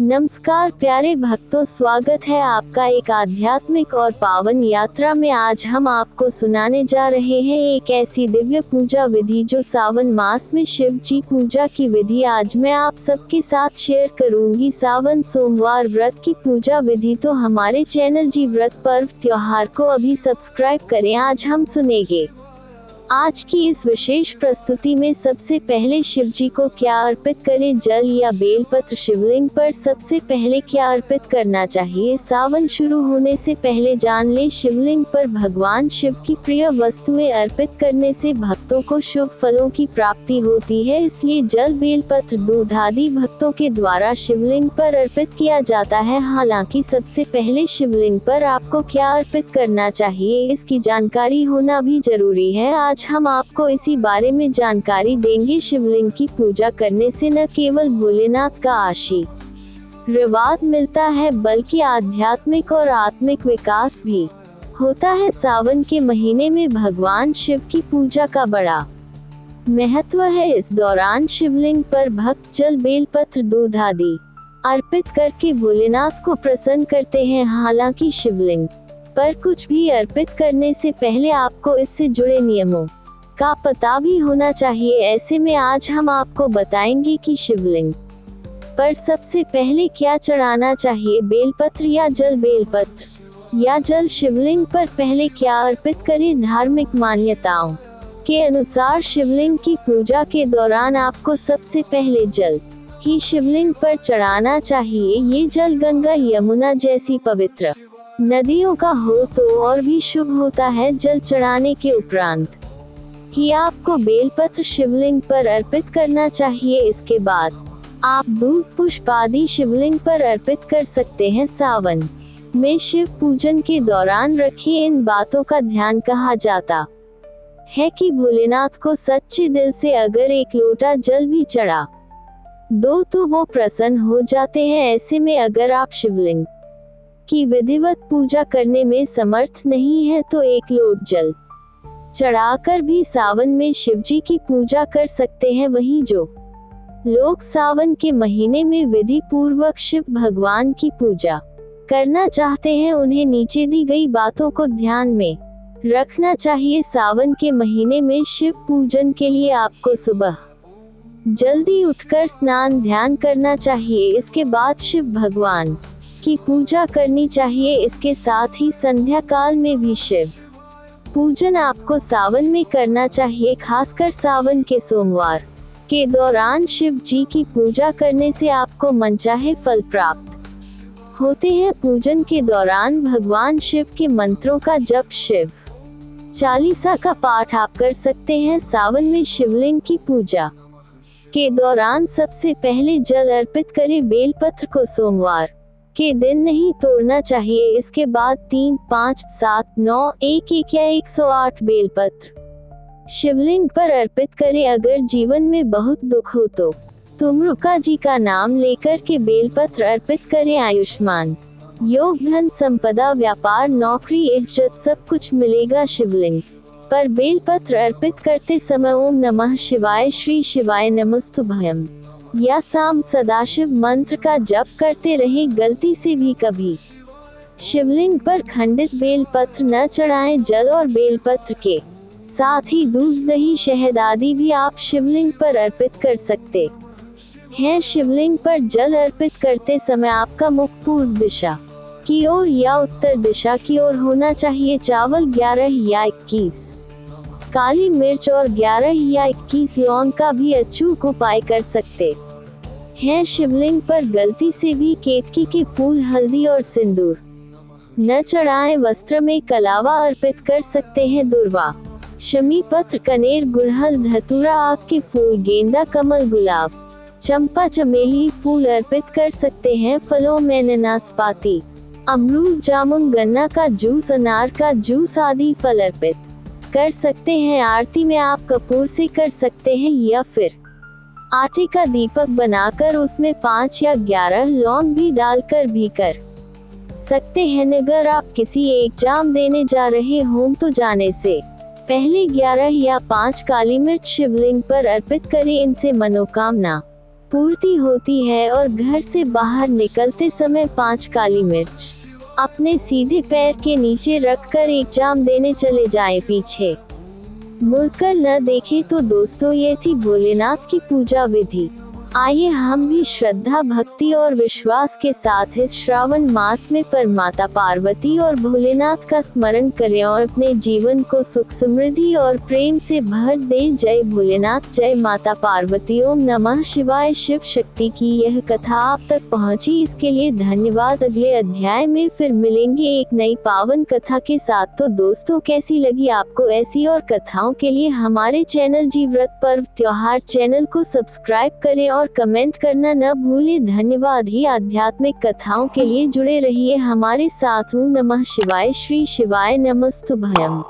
नमस्कार प्यारे भक्तों, स्वागत है आपका एक आध्यात्मिक और पावन यात्रा में। आज हम आपको सुनाने जा रहे हैं एक ऐसी दिव्य पूजा विधि जो सावन मास में शिव जी पूजा की विधि आज मैं आप सबके साथ शेयर करूंगी। सावन सोमवार व्रत की पूजा विधि तो हमारे चैनल जी व्रत पर्व त्योहार को अभी सब्सक्राइब करें। आज हम सुनेंगे आज की इस विशेष प्रस्तुति में सबसे पहले शिव जी को क्या अर्पित करें, जल या बेलपत्र। शिवलिंग पर सबसे पहले क्या अर्पित करना चाहिए। सावन शुरू होने से पहले जान ले, शिवलिंग पर भगवान शिव की प्रिय वस्तुएं अर्पित करने से भक्तों को शुभ फलों की प्राप्ति होती है, इसलिए जल, बेलपत्र, दूध आदि भक्तों के द्वारा शिवलिंग पर अर्पित किया जाता है। हालांकि सबसे पहले शिवलिंग पर आपको क्या अर्पित करना चाहिए, इसकी जानकारी होना भी जरूरी है। आज हम आपको इसी बारे में जानकारी देंगे। शिवलिंग की पूजा करने से न केवल भोलेनाथ का आशीर्वाद मिलता है बल्कि आध्यात्मिक और आत्मिक विकास भी होता है। सावन के महीने में भगवान शिव की पूजा का बड़ा महत्व है। इस दौरान शिवलिंग पर भक्त जल, बेलपत्र, दूध आदि अर्पित करके भोलेनाथ को प्रसन्न करते हैं। हालांकि शिवलिंग पर कुछ भी अर्पित करने से पहले आपको इससे जुड़े नियमों का पता भी होना चाहिए। ऐसे में आज हम आपको बताएंगे कि शिवलिंग पर सबसे पहले क्या चढ़ाना चाहिए, बेलपत्र या जल। बेलपत्र या जल शिवलिंग पर पहले क्या अर्पित करें। धार्मिक मान्यताओं के अनुसार शिवलिंग की पूजा के दौरान आपको सबसे पहले जल ही शिवलिंग पर चढ़ाना चाहिए। ये जल गंगा, यमुना जैसी पवित्र नदियों का हो तो और भी शुभ होता है। जल चढ़ाने के उपरांत ही आपको बेलपत्र शिवलिंग पर अर्पित करना चाहिए। इसके बाद आप दूध, पुष्प आदि शिवलिंग पर अर्पित कर सकते हैं। सावन में शिव पूजन के दौरान रखिए इन बातों का ध्यान। कहा जाता है कि भोलेनाथ को सच्चे दिल से अगर एक लोटा जल भी चढ़ा दो तो वो प्रसन्न हो जाते हैं। ऐसे में अगर आप शिवलिंग की विधिवत पूजा करने में समर्थ नहीं है तो एक लोट जल चढ़ाकर भी सावन में शिवजी की पूजा कर सकते हैं। वहीं जो लोग सावन के महीने में विधि पूर्वक शिव भगवान की पूजा करना चाहते हैं, उन्हें नीचे दी गई बातों को ध्यान में रखना चाहिए। सावन के महीने में शिव पूजन के लिए आपको सुबह जल्दी उठकर स्नान ध्यान करना चाहिए। इसके बाद शिव भगवान की पूजा करनी चाहिए। इसके साथ ही संध्या काल में भी शिव पूजन आपको सावन में करना चाहिए। खासकर सावन के सोमवार के दौरान शिव जी की पूजा करने से आपको मनचाहे फल प्राप्त होते हैं। पूजन के दौरान भगवान शिव के मंत्रों का जप, शिव चालीसा का पाठ आप कर सकते हैं। सावन में शिवलिंग की पूजा के दौरान सबसे पहले जल अर्पित करें। बेलपत्र को सोमवार के दिन नहीं तोड़ना चाहिए। इसके बाद 3, 5, 7, 9, 1 या 108 बेलपत्र शिवलिंग पर अर्पित करें। अगर जीवन में बहुत दुख हो तो तुमरुका जी का नाम लेकर के बेलपत्र अर्पित करें। आयुष्मान योग, धन संपदा, व्यापार, नौकरी, इज्जत सब कुछ मिलेगा। शिवलिंग पर बेलपत्र अर्पित करते समय ओम नमः शिवाय, श्री शिवाय नमस्तुभ्यम या साम सदाशिव मंत्र का जप करते रहें। गलती से भी कभी शिवलिंग पर खंडित बेलपत्र न चढ़ाएं। जल और बेलपत्र के साथ ही दूध, दही, शहद आदि भी आप शिवलिंग पर अर्पित कर सकते हैं। शिवलिंग पर जल अर्पित करते समय आपका मुख पूर्व दिशा की ओर या उत्तर दिशा की ओर होना चाहिए। चावल 11 या 21, काली मिर्च और 11 या 21 लौंग का भी अचूक उपाय कर सकते हैं। शिवलिंग पर गलती से भी केतकी के फूल, हल्दी और सिंदूर न चढ़ाएं। वस्त्र में कलावा अर्पित कर सकते हैं। दुर्वा, शमी पत्र, कनेर, गुड़हल, धतूरा, आक के फूल, गेंदा, कमल, गुलाब, चंपा, चमेली फूल अर्पित कर सकते हैं। फलों में नाशपाती, अमरूद, जामुन, गन्ना का जूस, अनार का जूस आदि फल अर्पित कर सकते हैं। आरती में आप कपूर से कर सकते हैं या फिर आटे का दीपक बनाकर उसमें 5 या 11 लौंग भी डालकर भी कर सकते हैं। अगर आप किसी एग्जाम देने जा रहे हों तो जाने से पहले 11 या 5 काली मिर्च शिवलिंग पर अर्पित करें। इनसे मनोकामना पूर्ति होती है और घर से बाहर निकलते समय 5 काली मिर्च अपने सीधे पैर के नीचे रखकर एग्जाम देने चले जाए, पीछे मुड़कर न देखे। तो दोस्तों, ये थी भोलेनाथ की पूजा विधि। आइए हम भी श्रद्धा, भक्ति और विश्वास के साथ इस श्रावण मास में परमाता पार्वती और भोलेनाथ का स्मरण करें और अपने जीवन को सुख, समृद्धि और प्रेम से भर दें। जय भोलेनाथ, जय माता पार्वती, ओम नमः शिवाय। शिव शक्ति की यह कथा आप तक पहुंची, इसके लिए धन्यवाद। अगले अध्याय में फिर मिलेंगे एक नई पावन कथा के साथ। तो दोस्तों, कैसी लगी आपको ऐसी और कथाओं के लिए हमारे चैनल जी व्रत पर्व त्योहार चैनल को सब्सक्राइब करें और कमेंट करना न भूलें। धन्यवाद ही आध्यात्मिक कथाओं के लिए जुड़े रहिए हमारे साथ। ओम नमः शिवाय। श्री शिवाय नमस्तुभ्यं।